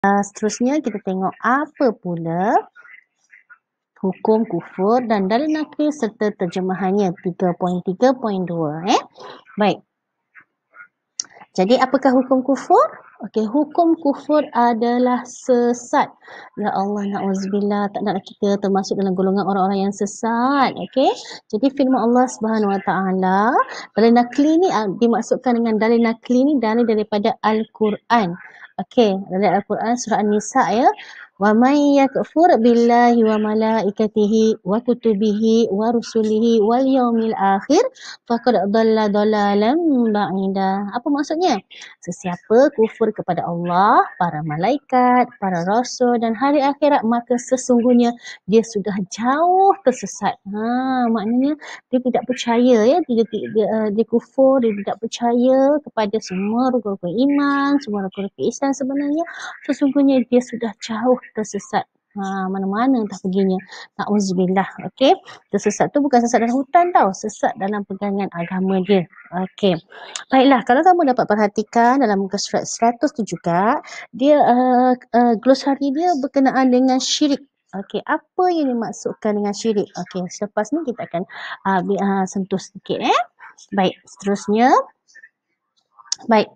Seterusnya kita tengok apa pula hukum kufur dan dalil nakli serta terjemahannya 3.3.2. Baik. Jadi apakah hukum kufur? Okey, hukum kufur adalah sesat. Ya Allah, na'udzubillah, tak nak kita termasuk dalam golongan orang-orang yang sesat. Okey. Jadi firman Allah Subhanahu Wa Taala, dalil nakli ni dimaksudkan dengan dalil nakli ni dalil daripada Al-Quran. Okey, dari Al-Quran surah An-Nisa ya. Wa may yakfur billahi wa malaikatihi wa kutubihi wa rusulihi wal yaumil akhir faqad dhalla dhalalan ba'ida. Apa maksudnya? Sesiapa kufur kepada Allah, para malaikat, para rasul dan hari akhirat, maka sesungguhnya dia sudah jauh tersesat. Maknanya dia tidak percaya ya, dia kufur, dia tidak percaya kepada semua rukun-rukun iman, semua rukun-rukun Islam sebenarnya. Sesungguhnya dia sudah jauh tersesat. Mana-mana entah perginya. Na'udzubillah. Okey. Tersesat tu bukan sesat dalam hutan tau. Sesat dalam pegangan agama dia. Okey. Baiklah, kalau kamu dapat perhatikan dalam muka surat 100 tu juga, dia glosari dia berkenaan dengan syirik. Okey, apa yang dimaksudkan dengan syirik? Okey, selepas ni kita akan sentuh sedikit. Baik, seterusnya. Baik.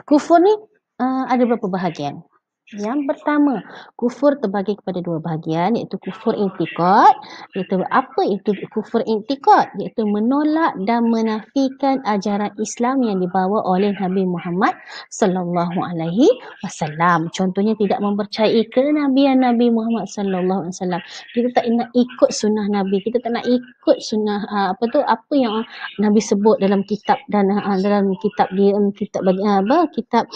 Kufur ni ada beberapa bahagian. Yang pertama, kufur terbagi kepada dua bahagian, iaitu kufur intikad. Iaitu apa itu kufur intikad? Iaitu menolak dan menafikan ajaran Islam yang dibawa oleh Nabi Muhammad sallallahu alaihi wasallam. Contohnya tidak mempercayai kenabian Nabi Muhammad sallallahu alaihi wasallam. Kita tak nak ikut sunnah Nabi, kita tak nak ikut sunnah apa yang Nabi sebut dalam kitab dan dalam kitab dia, kitab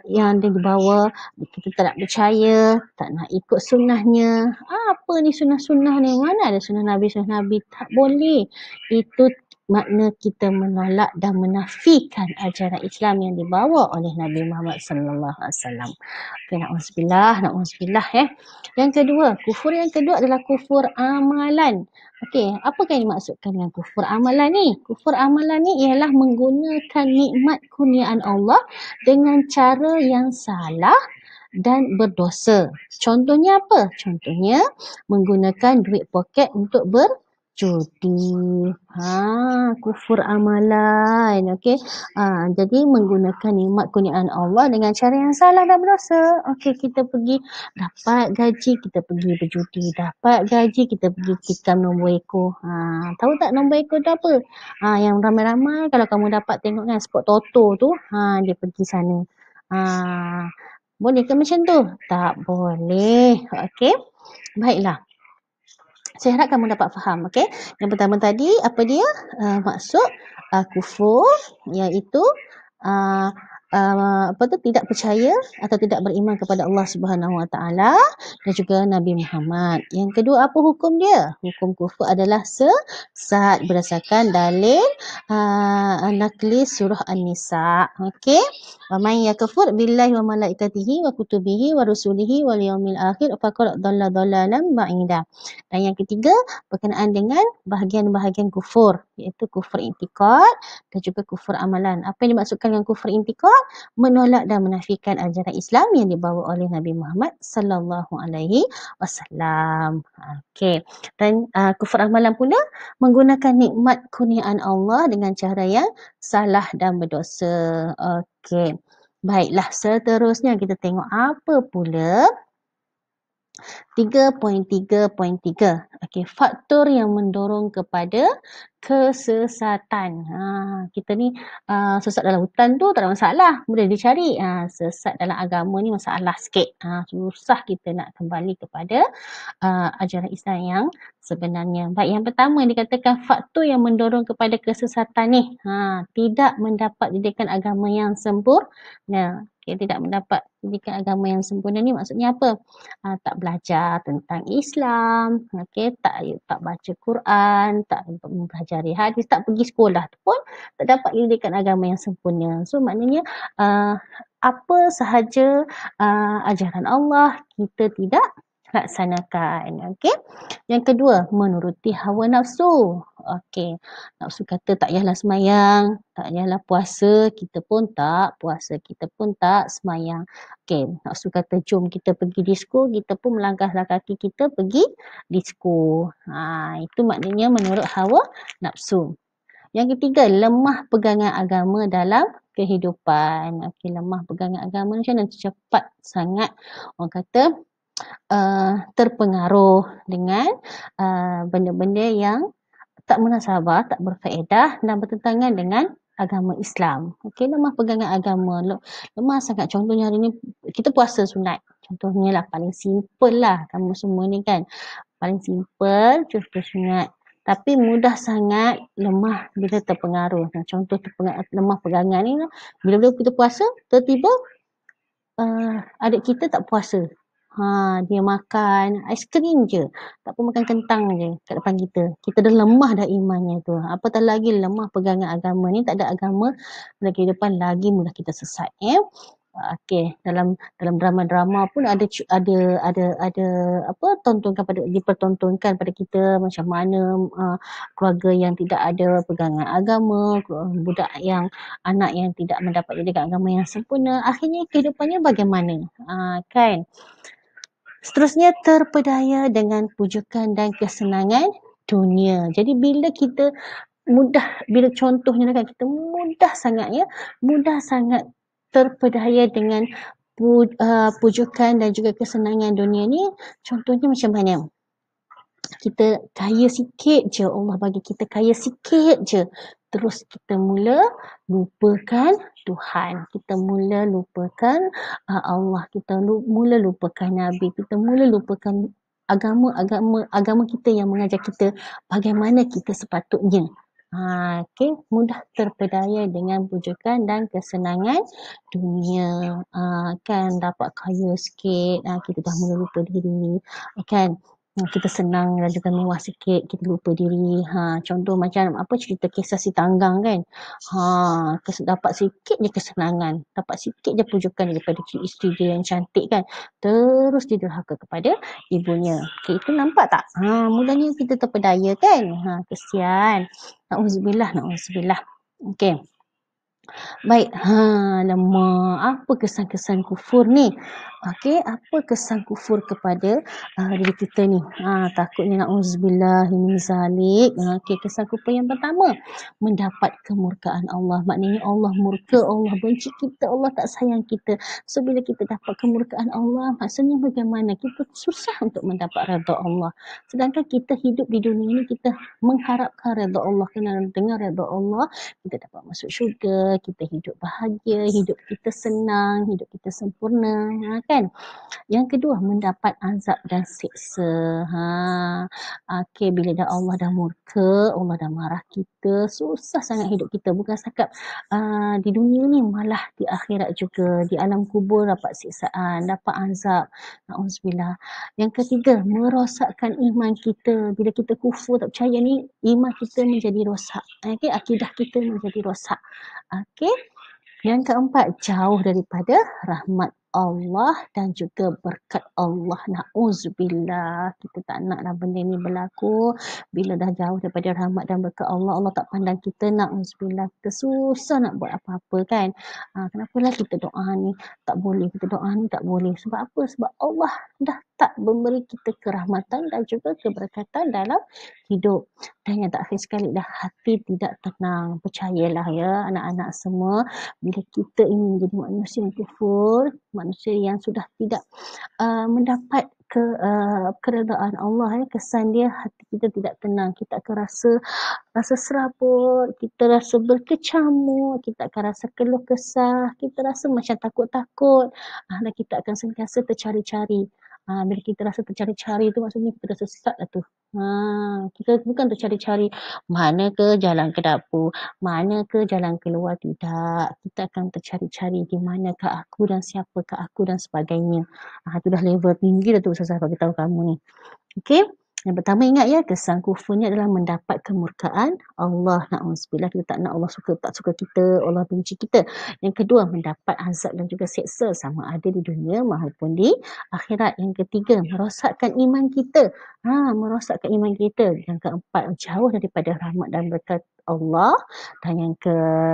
yang dia dibawa. Kita tak nak percaya, tak nak ikut sunnahnya. Apa ni sunnah-sunnah ni? Mana ada sunnah Nabi? Tak boleh. Itu makna kita menolak dan menafikan ajaran Islam yang dibawa oleh Nabi Muhammad sallallahu alaihi wasallam. Okey, na'udzubillah ya. Yang kedua, kufur yang kedua adalah kufur amalan. Okey, apakah yang dimaksudkan dengan kufur amalan ni? Kufur amalan ni ialah menggunakan nikmat kurniaan Allah dengan cara yang salah dan berdosa. Contohnya apa? Contohnya menggunakan duit poket untuk berjudi. Kufur amalan. Okey. Jadi menggunakan nikmat kurniaan Allah dengan cara yang salah dan berdosa. Okey, kita pergi dapat gaji, kita pergi berjudi. Dapat gaji, kita pergi tikam nombor ekor. Tahu tak nombor ekor tu apa? Yang ramai-ramai kalau kamu dapat tengok kan spot Toto tu, dia pergi sana. Boleh ke macam tu? Tak boleh. Okey. Baiklah. Saya harap kamu dapat faham. Okey. Yang pertama tadi, apa dia? Maksud kufur, iaitu tidak percaya atau tidak beriman kepada Allah Subhanahu Wa Taala dan juga Nabi Muhammad. Yang kedua, apa hukum dia? Hukum kufur adalah sesat berdasarkan dalil nakli surah An-Nisa. Okey. Wa may yakfur billahi wa malaikatihi wa kutubihi wa rusulihi wal yaumil akhir faqad dhalla dhalalan ba'ida. Dan yang ketiga, berkenaan dengan bahagian-bahagian kufur, iaitu kufur intikad dan juga kufur amalan. Apa yang dimaksudkan dengan kufur intikad? Menolak dan menafikan ajaran Islam yang dibawa oleh Nabi Muhammad sallallahu alaihi wasallam. Okey. Dan kufur amalan pula menggunakan nikmat kurniaan Allah dengan cara yang salah dan berdosa. Okey. Baiklah, seterusnya kita tengok apa pula 3.3.3. Okey, faktor yang mendorong kepada kesesatan. Kita ni sesat dalam hutan tu tak ada masalah, boleh dicari. Sesat dalam agama ni masalah sikit. Susah kita nak kembali kepada ajaran Islam yang sebenarnya. Baik, yang pertama dikatakan faktor yang mendorong kepada kesesatan ni, tidak mendapat didikan agama yang sempurna. Okay, tidak mendapat didikan agama yang sempurna ni maksudnya apa? Tak belajar tentang Islam, okay, tak baca Quran, tak mempelajari hadis, tak pergi sekolah tu pun tak dapat didikan agama yang sempurna. So maknanya apa sahaja ajaran Allah kita tidak laksanakan. Okey. Yang kedua, menuruti hawa nafsu. Okey. Nafsu kata tak payahlah semayang, tak payahlah puasa, kita pun tak puasa, kita pun tak semayang. Okey, nafsu kata jom kita pergi disko, kita pun melangkahlah kaki kita pergi disko. Itu maknanya menurut hawa nafsu. Yang ketiga, lemah pegangan agama dalam kehidupan. Okey, lemah pegangan agama macam mana? Cepat sangat orang kata terpengaruh dengan benda-benda yang tak munasabah, tak berfaedah dan bertentangan dengan agama Islam. Okey, lemah pegangan agama. Lemah sangat. Contohnya hari ni kita puasa sunat. Contohnya lah, paling simple lah kamu semua ni kan. Paling simple, contoh sunat. Tapi mudah sangat lemah bila terpengaruh. Contoh lemah pegangan ni lah. Bila-bila kita puasa, tiba-tiba adik kita tak puasa. Dia makan aiskrim je. Tak pun makan kentang je kat depan kita. Kita dah lemah dah imannya tu. Apatah lagi lemah pegangan agama ni, tak ada agama dalam kehidupan lagi mudah kita sesat. Okey, dalam drama-drama pun ada apa dipertontonkan pada kita macam mana keluarga yang tidak ada pegangan agama, budak yang anak yang tidak mendapat didikan agama yang sempurna, akhirnya kehidupannya bagaimana? Kan? Seterusnya, terpedaya dengan pujukan dan kesenangan dunia. Jadi bila kita bila contohnya kan kita mudah sangat terpedaya dengan pujukan dan juga kesenangan dunia ni. Contohnya macam mana? Kita kaya sikit je, Allah bagi kita kaya sikit je, terus kita mula lupakan Tuhan, kita mula lupakan Allah, kita mula lupakan Nabi, kita mula lupakan agama kita yang mengajar kita bagaimana kita sepatutnya. Okey, mudah terpedaya dengan pujukan dan kesenangan dunia. Kan dapat kaya sikit, kita dah mula lupa diri. Kan kita senang juga mewah sikit, kita lupa diri. Contoh macam apa cerita kisah si Tanggang kan. Dapat sikit je kesenangan, dapat sikit je pujukan daripada isteri dia yang cantik kan. Terus dia derhaka kepada ibunya. Okay, itu nampak tak? Mudahnya kita terpedaya kan. Kesian. Na'udzubillah. Okey. Baik, lemah. Apa kesan-kesan kufur ni? Okey, apa kesan kufur kepada diri kita ni? Takutnya na'udzubillah min zalik. Okey, kesan kufur yang pertama, mendapat kemurkaan Allah. Maknanya Allah murka, Allah benci kita, Allah tak sayang kita. So bila kita dapat kemurkaan Allah, maksudnya bagaimana? Kita susah untuk mendapat redha Allah. Sedangkan kita hidup di dunia ni, kita mengharapkan redha Allah. Kerana dengan redha Allah, kita dapat masuk syurga, kita hidup bahagia, hidup kita senang, hidup kita sempurna, kan? Yang kedua, mendapat azab dan siksa. Okey, bila Allah dah murka, Allah dah marah kita, susah sangat hidup kita. Bukan setakat di dunia ni, malah di akhirat juga. Di alam kubur dapat siksaan, dapat azab. Na'udzubillah. Yang ketiga, merosakkan iman kita. Bila kita kufur, tak percaya ni, iman kita menjadi rosak. Okey, akidah kita menjadi rosak. Okey. Yang keempat, jauh daripada rahmat Allah dan juga berkat Allah. Na'udzubillah. Kita tak naklah benda ni berlaku. Bila dah jauh daripada rahmat dan berkat Allah, Allah tak pandang kita. Na'udzubillah. Kita susah nak buat apa-apa kan. Kenapalah kita doa ni tak boleh, kita doa ni tak boleh. Sebab apa? Sebab Allah dah tak memberi kita kerahmatan dan juga keberkatan dalam hidup. Dan yang terakhir sekali dah, hati tidak tenang. Percayalah ya anak-anak semua, bila kita ini menjadi manusia yang kufur, manusia yang sudah tidak mendapat keredaan Allah, kesan dia hati kita tidak tenang. Kita akan rasa serabut, kita rasa berkecamuk, kita akan rasa keluh kesah, kita rasa macam takut-takut, dan kita akan sentiasa tercari-cari. Bila kita rasa tercari-cari tu, maksudnya kita dah sesat lah tu. Kita bukan tercari-cari mana ke jalan ke dapur, mana ke jalan keluar, tidak. Kita akan tercari-cari di manakah aku dan siapakah aku dan sebagainya. Itu dah level tinggi dah tu Ustazah bagi tahu kamu ni. Okey. Yang pertama ingat ya, kesan kufur ni adalah mendapat kemurkaan Allah. Na'udzubillah, kita tak nak Allah tak suka kita, Allah benci kita. Yang kedua, mendapat azab dan juga seksa sama ada di dunia maupun di akhirat. Yang ketiga, merosakkan iman kita. Merosakkan iman kita. Yang keempat, jauh daripada rahmat dan berkat Allah. Dan yang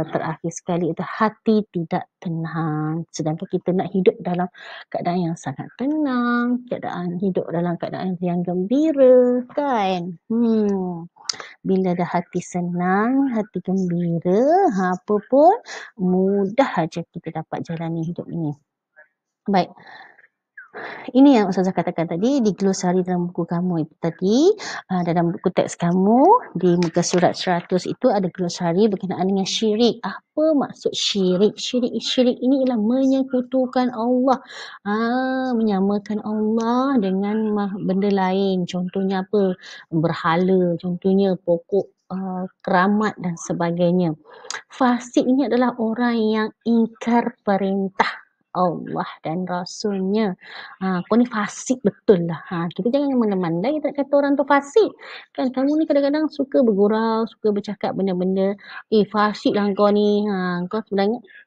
terakhir sekali itu hati tidak tenang. Sedangkan kita nak hidup dalam keadaan yang sangat tenang, hidup dalam keadaan yang gembira, kan? Bila dah hati senang, hati gembira, apa pun mudah aja kita dapat jalani hidup ini. Baik. Ini yang Ustazah katakan tadi di glosari dalam buku kamu itu tadi, dalam buku teks kamu di muka surat 100 itu ada glosari berkenaan dengan syirik. Apa maksud syirik? Syirik ini ialah menyekutukan Allah, menyamakan Allah dengan benda lain. Contohnya apa? Berhala, contohnya pokok keramat dan sebagainya. Fasik ini adalah orang yang ingkar perintah Allah dan Rasulnya. Kau ni fasik betul lah. Kita jangan mandai-mandai kita nak kata orang tu fasik. Kan kamu ni kadang-kadang suka bergurau, suka bercakap benda-benda. Fasik lah kau ni.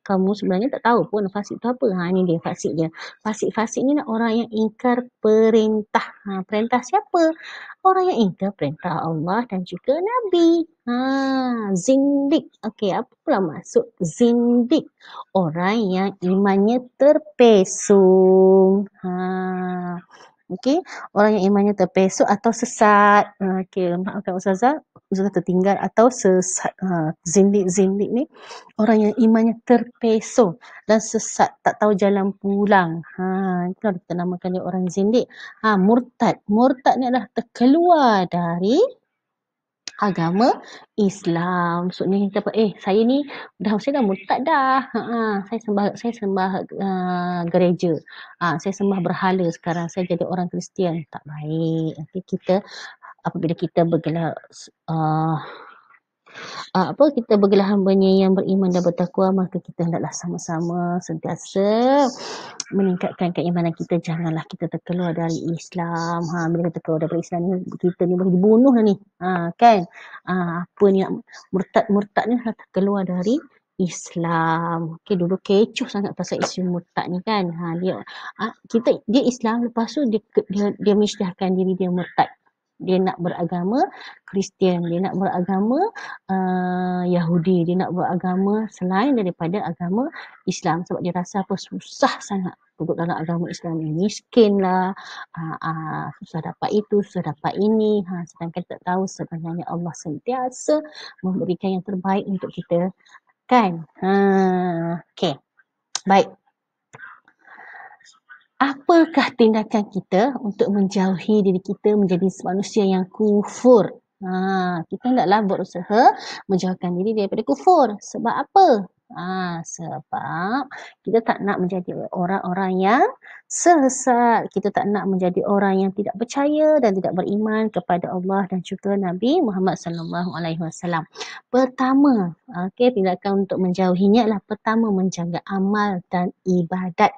Kamu sebenarnya tak tahu pun fasik tu apa. Ni dia fasik dia. Fasik ni orang yang ingkar perintah. Perintah siapa? Orang yang ingkar perintah Allah dan juga Nabi. Zindik. Okey, apa pula maksud zindik? Orang yang imannya terpesong. Okey, orang yang imannya terpesong atau sesat. Okey, maafkan Ustazah tertinggal atau sesat. Zindik ni orang yang imannya terpesong dan sesat, tak tahu jalan pulang. Itu kita namakan dia orang zindik. Murtad. Murtad ni adalah terkeluar dari agama Islam. Maksudnya kita saya ni saya dah murtad dah. Saya sembah gereja. Saya sembah berhala sekarang. Saya jadi orang Kristian. Tak baik. Nanti kita apabila kita bergelar kita bergelar hamba-Nya yang beriman dan bertakwa, maka kita hendaklah sama-sama sentiasa meningkatkan keimanan kita. Janganlah kita terkeluar dari Islam. Bila kita keluar dari Islam ni, kita ni boleh dibunuh dah ni. Kan? Apa ni murtad ni dah terkeluar dari Islam. Okey, dulu kecoh sangat pasal isu murtad ni kan. Dia Islam, lepas tu dia mengisytiharkan diri dia murtad. Dia nak beragama Kristian, dia nak beragama Yahudi, dia nak beragama selain daripada agama Islam sebab dia rasa susah sangat duduk dalam agama Islam ni, miskin lah, susah dapat itu, susah dapat ini, sedangkan tak tahu sebenarnya Allah sentiasa memberikan yang terbaik untuk kita, kan? Okey, baik. Apakah tindakan kita untuk menjauhi diri kita menjadi manusia yang kufur? Kita hendaklah berusaha menjauhkan diri daripada kufur. Sebab apa? Sebab kita tak nak menjadi orang-orang yang sesat. Kita tak nak menjadi orang yang tidak percaya dan tidak beriman kepada Allah dan juga Nabi Muhammad SAW. Pertama, tindakan untuk menjauhinya adalah pertama menjaga amal dan ibadat.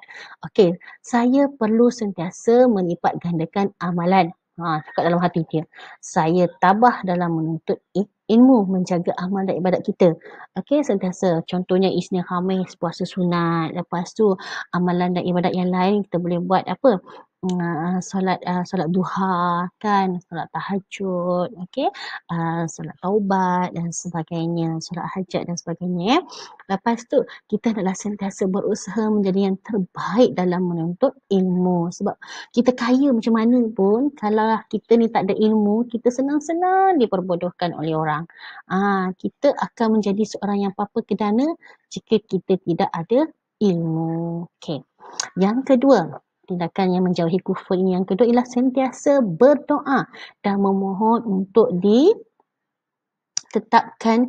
Saya perlu sentiasa melipat gandakan amalan. Cakap dalam hati dia. Saya tabah dalam menuntut ilmu, menjaga amal dan ibadat kita. Sentiasa. Contohnya Isnin Khamis, puasa sunat. Lepas tu amalan dan ibadat yang lain kita boleh buat apa? Solat duha, kan, solat tahajud, solat taubat dan sebagainya, solat hajat dan sebagainya. Lepas tu kita adalah sentiasa berusaha menjadi yang terbaik dalam menuntut ilmu. Sebab kita kaya macam mana pun, kalau kita ni tak ada ilmu, kita senang-senang diperbodohkan oleh orang. Kita akan menjadi seorang yang papa kedana jika kita tidak ada ilmu. Yang kedua, tindakan yang menjauhi kufur ini yang kedua ialah sentiasa berdoa dan memohon untuk ditetapkan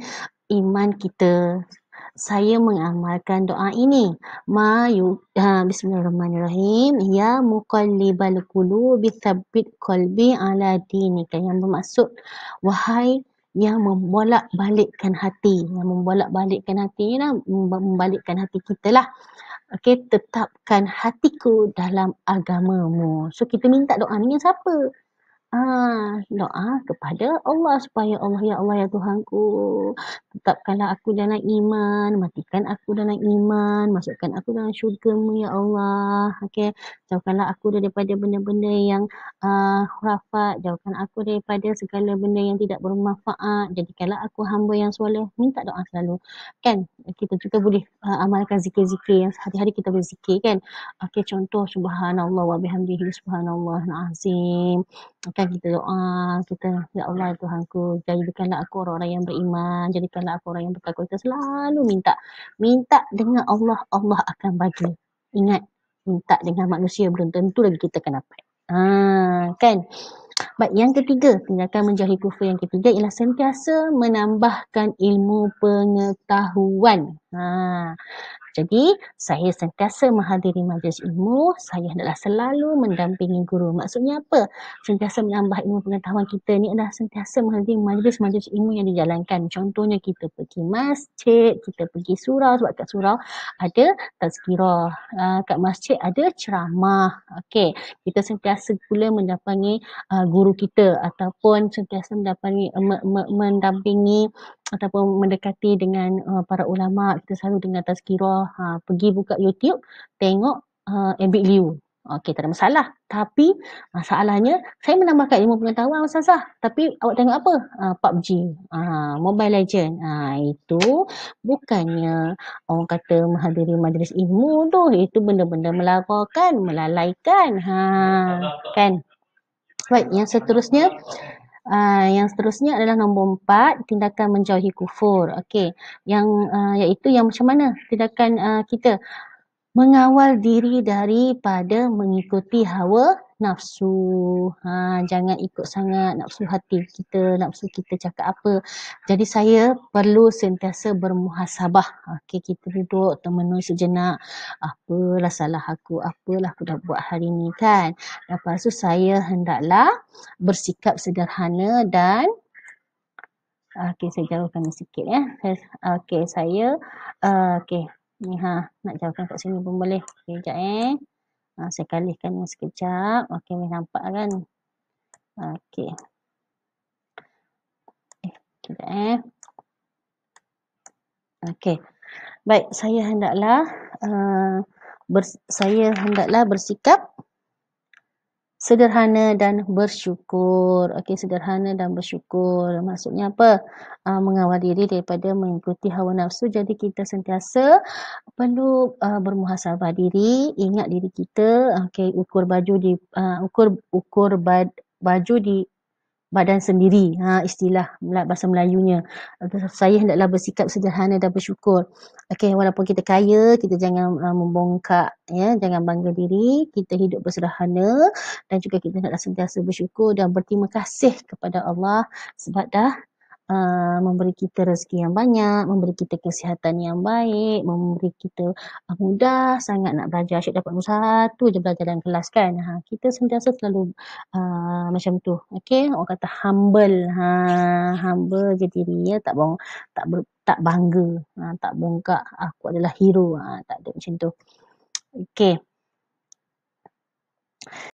iman kita. Saya mengamalkan doa ini. Bismillahirrahmanirrahim. Ya muqallibal qulubi tsabbit qalbi ala dinika. Yang bermaksud, wahai yang membolak-balikkan hati. Yang membolak-balikkan hatinya, membalikkan hati kita lah. Tetapkan hatiku dalam agamamu. So kita minta doa ni dengan siapa? Doa kepada Allah supaya Allah, ya Allah, ya Tuhanku, tetapkanlah aku dalam iman, matikan aku dalam iman, masukkan aku dalam syurga-Mu, ya Allah. Okey, jauhkanlah aku daripada benda-benda yang khurafat, jauhkan aku daripada segala benda yang tidak bermanfaat, jadikanlah aku hamba yang soleh. Minta doa selalu. Kan? Kita juga boleh amalkan zikir-zikir yang sehari-hari kita berzikir kan. Okey, contoh subhanallah wa bihamdihi subhanallahul azim. Kan kita doa, kita, ya Allah Tuhanku, jadikanlah aku orang-orang yang beriman, jadikanlah aku orang yang bertakwa. Kita selalu minta dengan Allah, Allah akan bagi. Ingat, minta dengan manusia belum tentu lagi kita akan dapat. Kan? Baik, yang ketiga, tindakan menjauhi kufur yang ketiga ialah sentiasa menambahkan ilmu pengetahuan. Jadi, saya sentiasa menghadiri majlis ilmu, saya adalah selalu mendampingi guru. Maksudnya apa? Sentiasa menambah ilmu pengetahuan kita ni adalah sentiasa menghadiri majlis-majlis ilmu yang dijalankan. Contohnya kita pergi masjid, kita pergi surau, sebab kat surau ada tazkirah. Kat masjid ada ceramah. Okey, kita sentiasa pula mendampingi guru kita ataupun sentiasa mendampingi ataupun mendekati dengan para ulama. Kita selalu dengar tazkirah, pergi buka YouTube, tengok Abid Liu. Okey, tak ada masalah. Tapi masalahnya, saya menambahkan ilmu pengetahuan, Ustazah. Tapi awak tengok apa? PUBG, Mobile Legend. Itu bukannya orang kata menghadiri majlis ilmu tu. Itu benda-benda melarakan, melalaikan. Kan? Baik, yang seterusnya adalah nombor 4, tindakan menjauhi kufur. Okey, iaitu yang macam mana tindakan kita mengawal diri daripada mengikuti hawa nafsu. Jangan ikut sangat nafsu hati kita, nafsu kita cakap apa. Jadi saya perlu sentiasa bermuhasabah. Okey, kita duduk termenung sejenak. Apalah salah aku dah buat hari ni kan. Lepas tu saya hendaklah bersikap sederhana dan okey, saya jauhkan sikit ya. Okey, saya okey. Ni nak jauhkan kat sini pun boleh. Okey, sekejap saya kalihkan ni sekejap. Okey, ni nampak kan. Okey. Sekejap Okey. Baik, saya hendaklah bersikap sederhana dan bersyukur. Okey, sederhana dan bersyukur. Maksudnya apa? Mengawal diri daripada mengikuti hawa nafsu. Jadi kita sentiasa perlu bermuhasabah diri, ingat diri kita. Okey, ukur baju di baju di badan sendiri. Istilah bahasa Melayunya. Saya hendaklah bersikap sederhana dan bersyukur. Okey, walaupun kita kaya, kita jangan membongkak, ya, jangan bangga diri. Kita hidup bersederhana dan juga kita hendaklah sentiasa bersyukur dan berterima kasih kepada Allah sebab dah memberi kita rezeki yang banyak, memberi kita kesihatan yang baik, memberi kita mudah sangat nak belajar. Asyik dapat nombor 1 je belajar dalam kelas kan. Kita sentiasa selalu macam tu. Okey, orang kata humble. Humble je diri, ya, tak bangga, tak bongkak aku adalah hero. Tak ada macam tu. Okey.